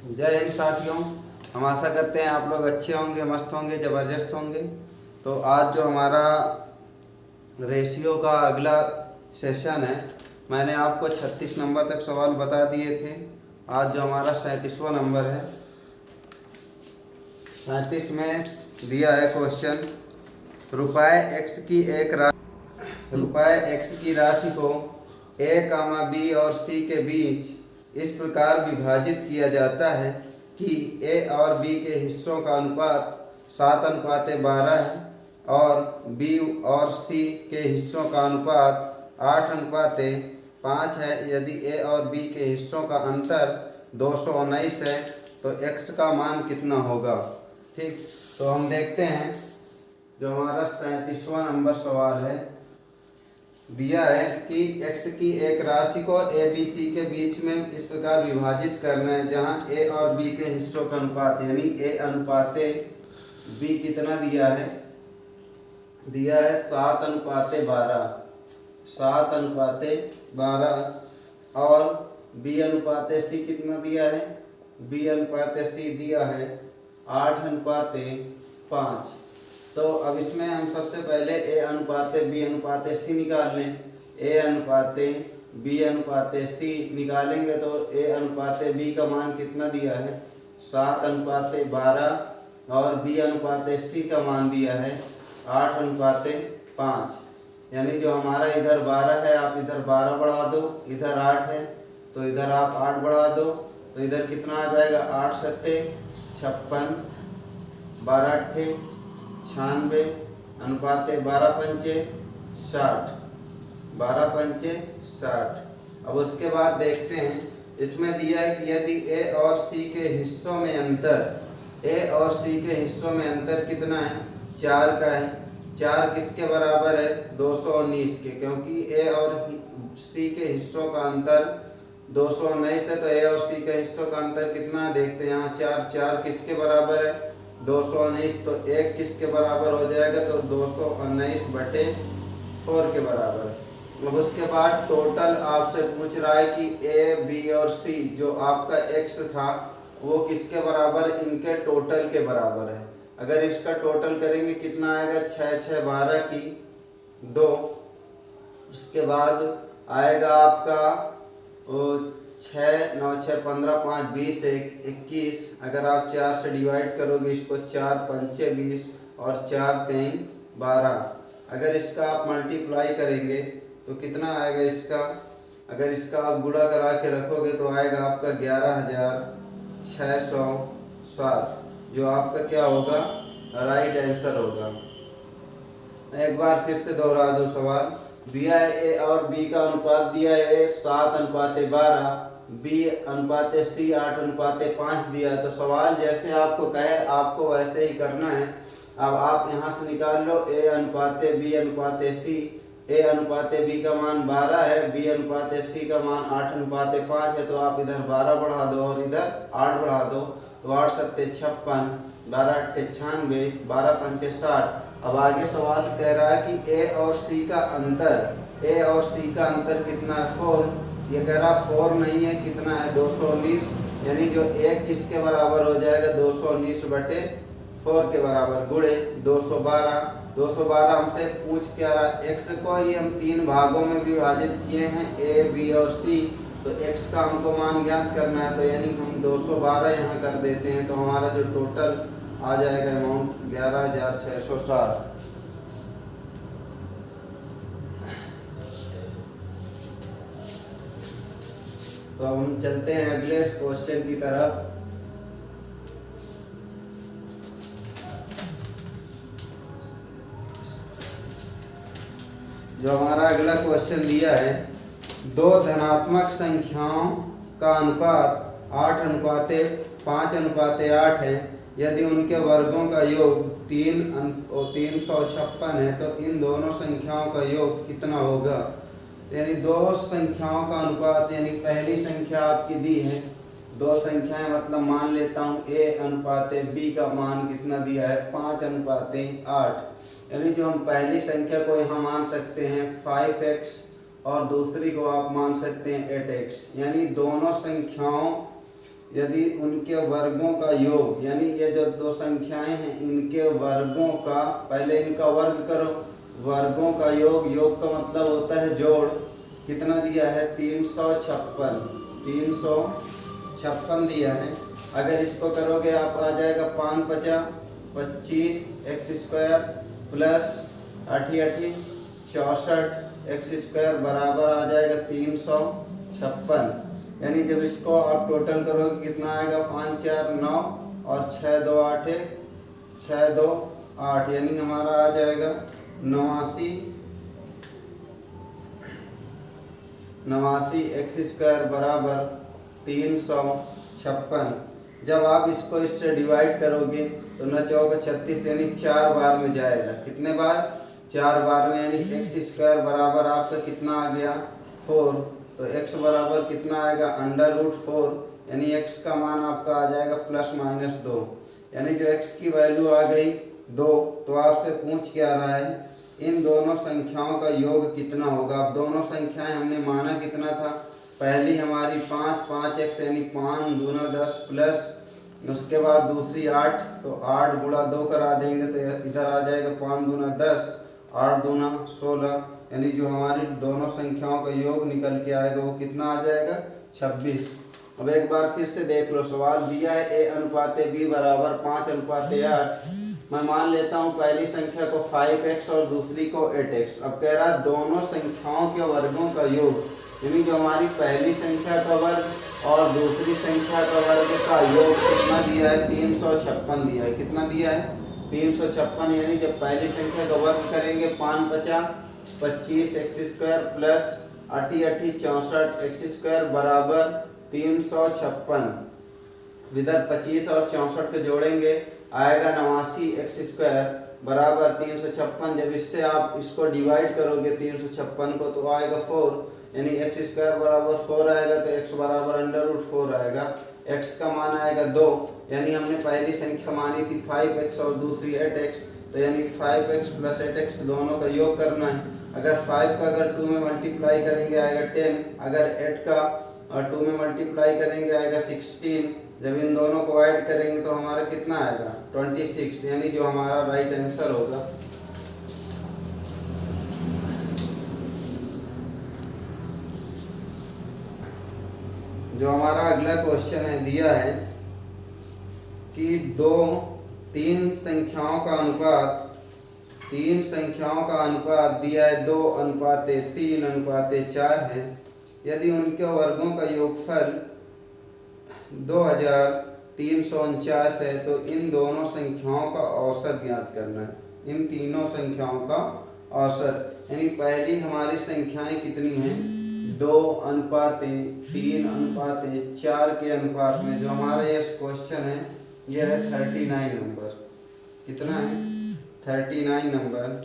जय हिंद साथियों। हम आशा करते हैं आप लोग अच्छे होंगे, मस्त होंगे, ज़बरदस्त होंगे। तो आज जो हमारा रेशियो का अगला सेशन है, मैंने आपको 36 नंबर तक सवाल बता दिए थे। आज जो हमारा 37वां नंबर है, 37 में दिया है क्वेश्चन, रुपये एक्स की राशि को a, b और c के बीच इस प्रकार विभाजित किया जाता है कि a और b के हिस्सों का अनुपात 7:12 है और b और c के हिस्सों का अनुपात 8:5 है। यदि a और b के हिस्सों का अंतर 219 है तो x का मान कितना होगा। ठीक, तो हम देखते हैं। जो हमारा 37वां नंबर सवाल है, दिया है कि x की एक राशि को a b c के बीच में इस प्रकार विभाजित करना है जहां a और b के हिस्सों का अनुपात यानी a अनुपाते b कितना दिया है, 7:12 और b अनुपाते c कितना दिया है, b अनुपाते c दिया है 8:5। तो अब इसमें हम सबसे पहले a अनुपाते b अनुपाते c निकाल लें। a अनुपाते b अनुपाते c निकालेंगे तो a अनुपाते b का मान कितना दिया है, 7:12 और b अनुपाते c का मान दिया है 8:5। यानी जो हमारा इधर 12 है, आप इधर 12 बढ़ा दो, इधर 8 है तो इधर आप 8 बढ़ा दो, तो इधर कितना आ जाएगा, 8 सत्ते 56, 12 अट्ठे 96, अनुपाते 12 पंचे 60, 12 पंचे 60। अब उसके बाद देखते हैं, इसमें दिया है कि यदि a और c के हिस्सों में अंतर कितना है, 4 का है। 4 किसके बराबर है, 219 के, क्योंकि a और c के हिस्सों का अंतर 219 है। तो a और c के हिस्सों का अंतर कितना है, देखते हैं। यहाँ 4 किसके बराबर है, 219, तो 1 किसके बराबर हो जाएगा, तो 219/4 के बराबर। अब उसके बाद टोटल आपसे पूछ रहा है कि a, b और c जो आपका x था वो किसके बराबर, इनके टोटल के बराबर है। अगर इसका टोटल करेंगे कितना आएगा, 6 6 12 की 2। उसके बाद आएगा आपका 6 9 6 15 5 20 21। अगर आप 4 से डिवाइड करोगे इसको, 4 पंचे 20 और 4 3 12। अगर इसका आप मल्टीप्लाई करेंगे तो कितना आएगा इसका, अगर इसका आप गुणा करा के रखोगे तो आएगा आपका 11,607, जो आपका क्या होगा, राइट आंसर होगा। एक बार फिर से दोहरा दूं सवाल। दिया है a और b का अनुपात दिया है 7:12, b अनुपाते c 8:5 दिया है। तो सवाल जैसे आपको कहे आपको वैसे ही करना है। अब आप यहाँ से निकाल लो a अनुपाते b अनुपाते c। a अनुपाते b का मान 12 है, b अनुपाते c का मान 8:5 है, तो आप इधर 12 बढ़ा दो और इधर 8 बढ़ा दो, तो 8 सत्ते 56, 12 अट्ठे 96, 12 पंचे 60। अब आगे सवाल कह रहा है कि a और c का अंतर कितना है, 4। ये कह रहा 4 नहीं है, कितना है, 219। यानी जो 1 किसके बराबर हो जाएगा, 219/4 के बराबर, गुणे 212 हमसे पूछ क्या रहा है, x को ही हम 3 भागों में विभाजित किए हैं, a b और c। तो x का हमको मान ज्ञात करना है, तो यानी हम 212 यहाँ कर देते हैं, तो हमारा जो टोटल आ जाएगा अमाउंट 11,607। तो अब हम चलते हैं अगले क्वेश्चन की तरफ। जो हमारा अगला क्वेश्चन दिया है, 2 धनात्मक संख्याओं का अनुपात 8:5:8 है। यदि उनके वर्गों का योग 356 है तो इन दोनों संख्याओं का योग कितना होगा। यानी 2 संख्याओं का अनुपात, यानी पहली संख्या आपकी दी है, 2 संख्याएं, मतलब मान लेता हूँ a अनुपाते b का मान कितना दिया है, 5:8। यानी जो हम पहली संख्या को यहाँ मान सकते हैं 5x और दूसरी को आप मान सकते हैं 8x। यानी दोनों संख्याओं यदि उनके वर्गों का योग, यानी ये जो दो संख्याएं हैं इनके वर्गों का, पहले इनका वर्ग करो, वर्गों का योग, योग का मतलब होता है जोड़। कितना दिया है 356 दिया है। अगर इसको करोगे आप आ जाएगा 5 × 25 x square plus 8 × 64 x square बराबर आ जाएगा 356। यानी जब इसको आप टोटल करोगे कितना आएगा 5 × 4 = 9 और 6 × 2 = 8 6 × 2 = 8, यानी हमारा आ जाएगा 89 एक्स स्क्वायर बराबर 356। जब आप इसको इससे डिवाइड करोगे तो 9 × 4 = 36, यानी 4 बार में जाएगा। कितने बार? 4 बार में, यानी एक्स स्क्वायर बराबर आपका कितना आ गया 4। तो x बराबर कितना आएगा √4, यानी x का मान आपका आ जाएगा ±2, यानी जो x की वैल्यू आ गई 2। तो आपसे पूछ क्या रहा है इन दोनों संख्याओं का योग कितना होगा। अब दोनों संख्याएं हमने माना कितना था, पहली हमारी 5x यानी 5 दूना 10 प्लस उसके बाद दूसरी 8, तो 8 × 2 करा देंगे तो इधर आ जाएगा 5 दूना 10 8 दूना 16, यानी जो हमारी दोनों संख्याओं का योग निकल के आएगा वो कितना आ जाएगा 26। अब एक बार फिर से देख लो, सवाल दिया है a/b बराबर 5/8। मैं मान लेता हूँ पहली संख्या को 5x और दूसरी को 8x। अब कह रहा है दोनों संख्याओं के वर्गों का योग, यानी जो हमारी पहली संख्या का वर्ग और दूसरी संख्या का वर्ग का योग कितना दिया है 356 दिया है। कितना दिया है 356, यानी जब पहली संख्या का वर्ग करेंगे 5 × 5 = 25 x square plus 8 × 8 = 64 x square बराबर 356। इधर 25 और 64 को जोड़ेंगे आएगा 89 एक्स स्क्वायर बराबर 356। जब इससे आप इसको डिवाइड करोगे 356 को तो आएगा 4, यानी एक्स स्क्वायर बराबर 4 आएगा, तो x बराबर √4 आएगा। x का मान आएगा 2, यानी हमने पहली संख्या मानी थी 5x और दूसरी 8x, तो यानी 5x + 8x दोनों का योग करना है। अगर 5 का अगर 2 में मल्टीप्लाई करेंगे आएगा 10, अगर 8 का 2 में मल्टीप्लाई करेंगे आएगा 16। जब इन दोनों को ऐड करेंगे तो हमारा कितना आएगा 26, यानी जो हमारा राइट आंसर होगा। जो हमारा अगला क्वेश्चन है दिया है कि 3 संख्याओं का अनुपात दिया है 2:3:4 है। यदि उनके वर्गों का योगफल 2349 है तो इन दोनों संख्याओं का औसत ज्ञात करना है। इन तीनों संख्याओं का औसत, यानी पहली हमारी संख्याएं कितनी हैं 2:3:4 के अनुपात में। जो हमारा ये क्वेश्चन है यह है 39 नंबर। कितना है 39 नंबर।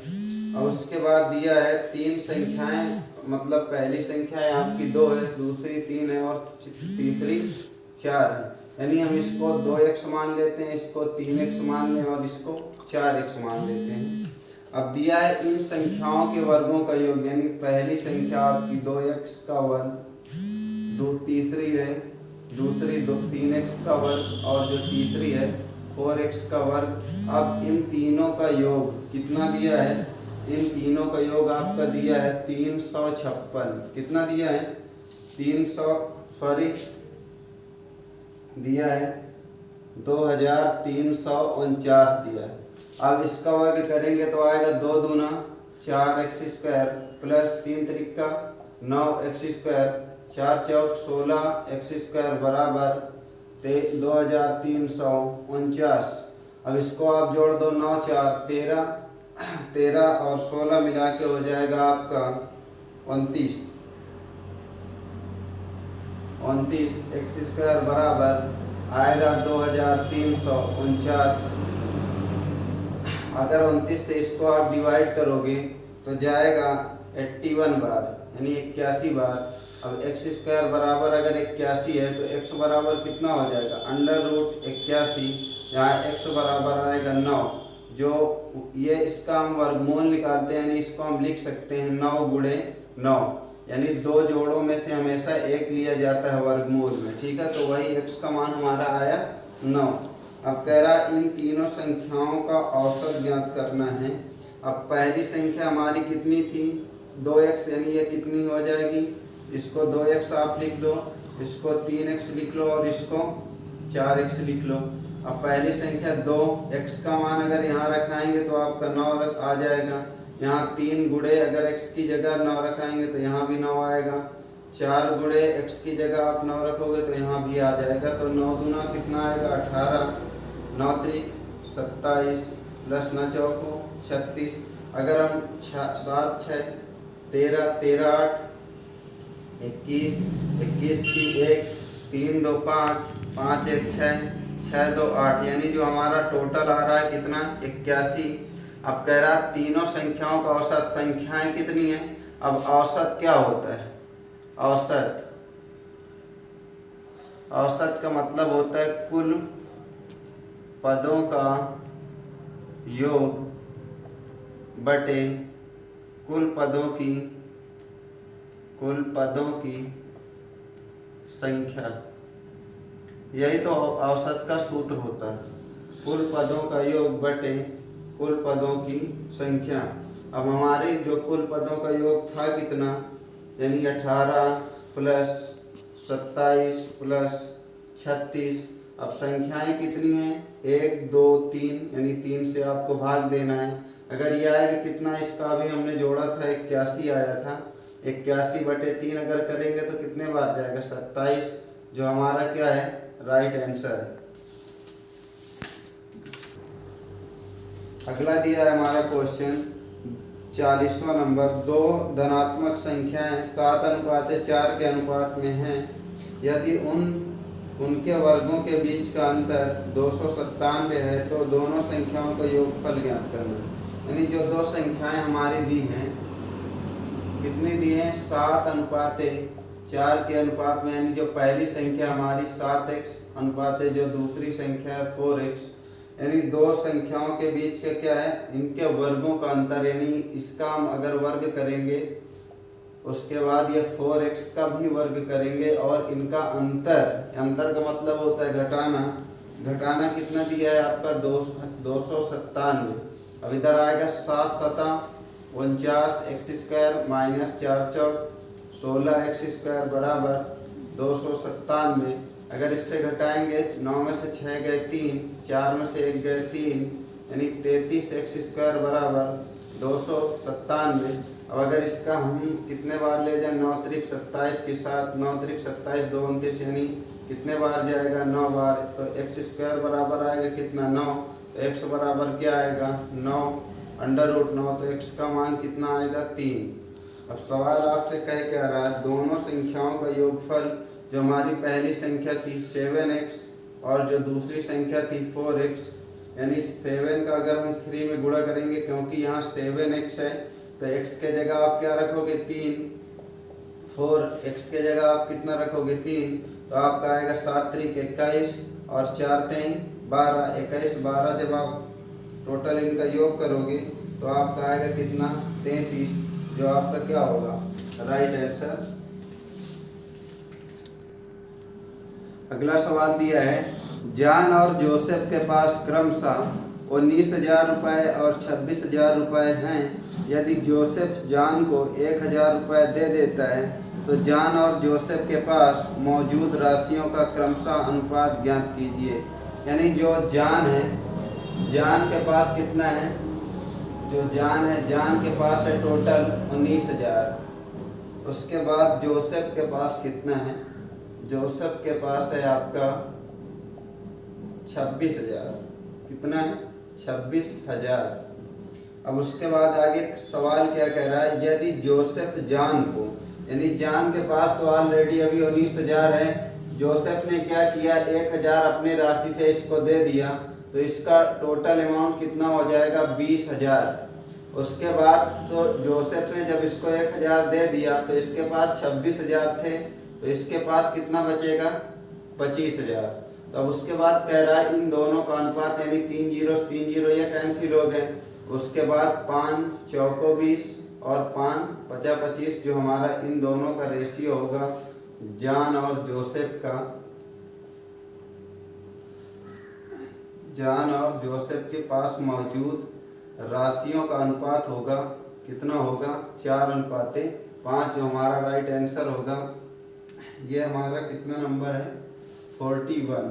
और उसके बाद दिया है 3 संख्याएं, मतलब पहली संख्या आपकी 2 है, दूसरी 3 है और तीसरी 4 है, यानी हम इसको 2x मान लेते हैं, इसको 3x मान लें और इसको 4x मान लेते हैं। अब दिया है इन संख्याओं के वर्गों का योग, यानी पहली संख्या आपकी 2x का वर्ग, तीसरी है दूसरी 3x का वर्ग और जो तीसरी है 4x का वर्ग। अब इन तीनों का योग कितना दिया है, इन तीनों का योग आपका दिया है 356। कितना दिया है 2349 दिया है। अब इसका वर्ग करेंगे तो आएगा 2 दूना 4x square plus 3 Trika 9x square 4 चौक 16x स्क्वायर बराबर 2349। अब इसको आप जोड़ दो 9 4 13 और 16 मिला के हो जाएगा आपका 29 एक्स स्क्वायर बराबर आएगा 2349। अगर 29 से इसको आप डिवाइड करोगे तो जाएगा 81 बार, यानी 81 बार। अब एक्स स्क्वायर बराबर अगर 81 है तो x बराबर कितना हो जाएगा √81, यहाँ x बराबर आएगा 9। जो ये इसका हम वर्गमूल निकालते हैं, यानी इसको हम लिख सकते हैं 9 × 9, यानी दो जोड़ों में से हमेशा एक लिया जाता है वर्गमूल में, ठीक है। तो वही x का मान हमारा आया 9। अब कह रहा इन तीनों संख्याओं का औसत ज्ञात करना है। अब पहली संख्या हमारी कितनी थी 2x, यानी ये कितनी हो जाएगी, इसको 2x आप लिख लो, इसको 3x लिख लो और इसको 4x लिख लो। अब पहली संख्या 2, x का मान अगर यहाँ रखाएंगे तो आपका 9 आ जाएगा। यहाँ 3 गुणे अगर x की जगह 9 रखाएंगे तो यहाँ भी 9 आएगा। 4 गुणे x की जगह आप 9 रखोगे तो यहाँ भी आ जाएगा। तो 9 दूना कितना आएगा 18, 9 त्रिक 27 प्लस 9 चौको 36। अगर हम 7 6 13, 13 8 21, 21 की 1, 3 2 5, 5 1 6, 6 2 8, यानी जो हमारा टोटल आ रहा है कितना 81। अब कह रहा है तीनों संख्याओं का औसत, संख्याएं कितनी है। अब औसत क्या होता है, औसत का मतलब होता है कुल पदों का योग बटे कुल पदों की संख्या। यही तो औसत का सूत्र होता है, कुल पदों का योग बटे कुल पदों की संख्या। अब हमारे जो कुल पदों का योग था कितना, यानी 18 प्लस 27 प्लस 36। अब संख्याएं कितनी हैं 1 2 3, यानी 3 से आपको भाग देना है। अगर ये आएगा कितना, इसका भी हमने जोड़ा था 81 आया था, 81 बटे 3 अगर करेंगे तो कितने बार जाएगा 27, जो हमारा क्या है राइट आंसर है। अगला दिया है हमारा क्वेश्चन 40वां नंबर। दो धनात्मक संख्याएं 7:4 के अनुपात में हैं। यदि उनके वर्गों के बीच का अंतर 297 है तो दोनों संख्याओं का योगफल ज्ञात करना। यानी जो दो संख्याएं हमारी दी हैं, कितनी दी हैं 7:4 के अनुपात में, यानी जो पहली संख्या हमारी 7x अनुपात है, जो दूसरी संख्या है 4x, यानी दो संख्याओं के बीच का क्या है इनके वर्गों का अंतर। यानी इसका हम अगर वर्ग करेंगे उसके बाद ये 4x का भी वर्ग करेंगे और इनका अंतर का मतलब होता है घटाना कितना दिया है आपका 297। अब इधर आएगा 7 7 49 x² माइनस 4 चौक 16 x² बराबर 297। अगर इससे घटाएंगे 9 में से 6 गए 3, 4 में से 1 गए 3, यानी 33 x² बराबर 297। अब अगर इसका हम कितने बार ले जाए 9 त्रिक 27 के साथ, 9 त्रिक 27 2 29, यानी कितने बार जाएगा 9 बार। तो x² बराबर आएगा कितना 9, तो x बराबर क्या आएगा 9 √9, तो x का मान कितना आएगा 3। अब सवाल आपसे कह क्या रहा है, दोनों संख्याओं का योगफल, जो हमारी पहली संख्या थी 7x और जो दूसरी संख्या थी 4x, यानी 7 का अगर हम 3 में गुणा करेंगे, क्योंकि यहाँ 7x है तो x के जगह आप क्या रखोगे 3, 4x के जगह आप कितना रखोगे 3, तो आपका आएगा 7 त्रिक 21 और 4 3 12, 21 12 जब आप टोटल इनका योग करोगे तो आपका आएगा कितना 33, जो आपका क्या होगा राइट आंसर। अगला सवाल दिया है, जॉन और जोसेफ के पास क्रमशः 19,000 रुपये और 26,000 रुपये हैं। यदि जोसेफ जॉन को 1,000 रुपये दे देता है तो जॉन और जोसेफ के पास मौजूद राशियों का क्रमशः अनुपात ज्ञात कीजिए। यानी जो जॉन है, जॉन के पास कितना है, जो जॉन है जॉन के पास है टोटल 19,000। उसके बाद जोसेफ के पास कितना है, जोसेफ के पास है आपका 26,000। कितना है 26,000। अब उसके बाद आगे सवाल क्या कह रहा है, यदि जोसेफ जॉन को, यानी जॉन के पास तो ऑलरेडी अभी 19,000 है, जोसेफ ने क्या किया 1,000 अपने राशि से इसको दे दिया, तो इसका टोटल अमाउंट कितना हो जाएगा 20,000। उसके बाद तो जोसेफ ने जब इसको 1,000 दे दिया तो इसके पास 26,000 थे, तो इसके पास कितना बचेगा 25,000। तो अब उसके बाद कह रहा है इन दोनों का अनुपात, यानी 3 0 ये कैंसिल हो गए। उसके बाद 5 चौको 20 और 5 बचा 25, जो हमारा इन दोनों का रेशियो होगा जॉन और जोसेफ का। जॉन और जोसेफ के पास मौजूद राशियों का अनुपात होगा, कितना होगा 4:5, जो हमारा राइट आंसर होगा। ये हमारा कितना नंबर है 41।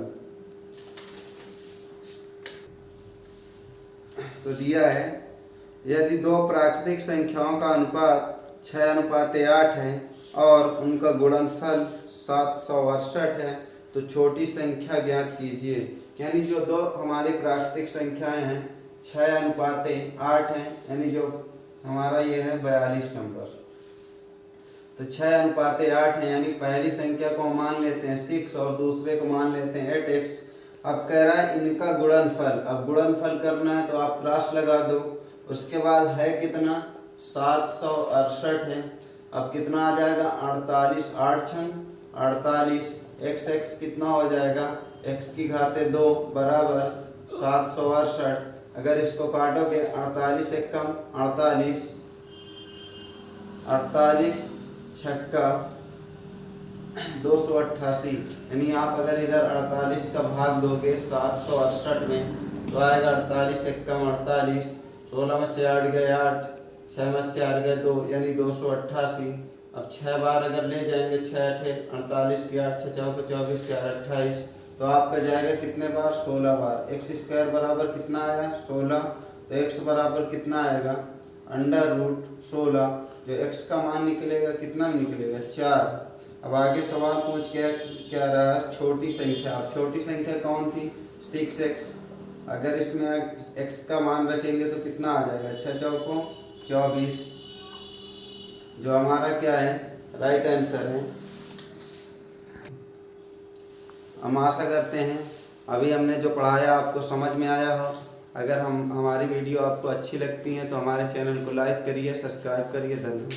तो दिया है यदि दो प्राकृतिक संख्याओं का अनुपात 6:8 है और उनका गुणनफल 768 है तो छोटी संख्या ज्ञात कीजिए। यानी जो दो हमारी प्राकृतिक संख्याएं हैं 6:8 है, यानी जो हमारा ये है 42 नंबर। तो 6:8 है, यानी पहली संख्या को मान लेते हैं 6 और दूसरे को मान लेते हैं 8x। अब कह रहा है इनका गुणनफल, अब गुणनफल करना है तो आप क्रॉस लगा दो। उसके बाद है कितना 768 है। अब कितना आ जाएगा 48, 8 छंग 48, x कितना हो जाएगा x की घाते 2 बराबर 768। अगर इसको काटोगे 48 एकम 48, 48 छक्का 288, यानी आप अगर इधर 48 का भाग दोगे 768 में तो आएगा 48 एकम 48, 16 में से 8 गए 8, 6 में से 4 गए 2, यानी 288। अब 6 बार अगर ले जाएंगे 6 8 48 की 8 6 चौके 24 4 28, तो आपका जाएगा कितने बार 16 बार। एक्स स्क्वायर बराबर कितना आया 16, तो एक्स बराबर कितना आएगा √16, जो एक्स का मान निकलेगा कितना निकलेगा 4। अब आगे सवाल पूछ के क्या रहा छोटी संख्या। अब छोटी संख्या कौन थी 6x। अगर इसमें x का मान रखेंगे तो कितना आ जाएगा 6 चौकों 24, जो हमारा क्या है राइट आंसर है। हम आशा करते हैं अभी हमने जो पढ़ाया आपको समझ में आया हो। अगर हमारी वीडियो आपको अच्छी लगती है तो हमारे चैनल को लाइक करिए, सब्सक्राइब करिए। धन्यवाद।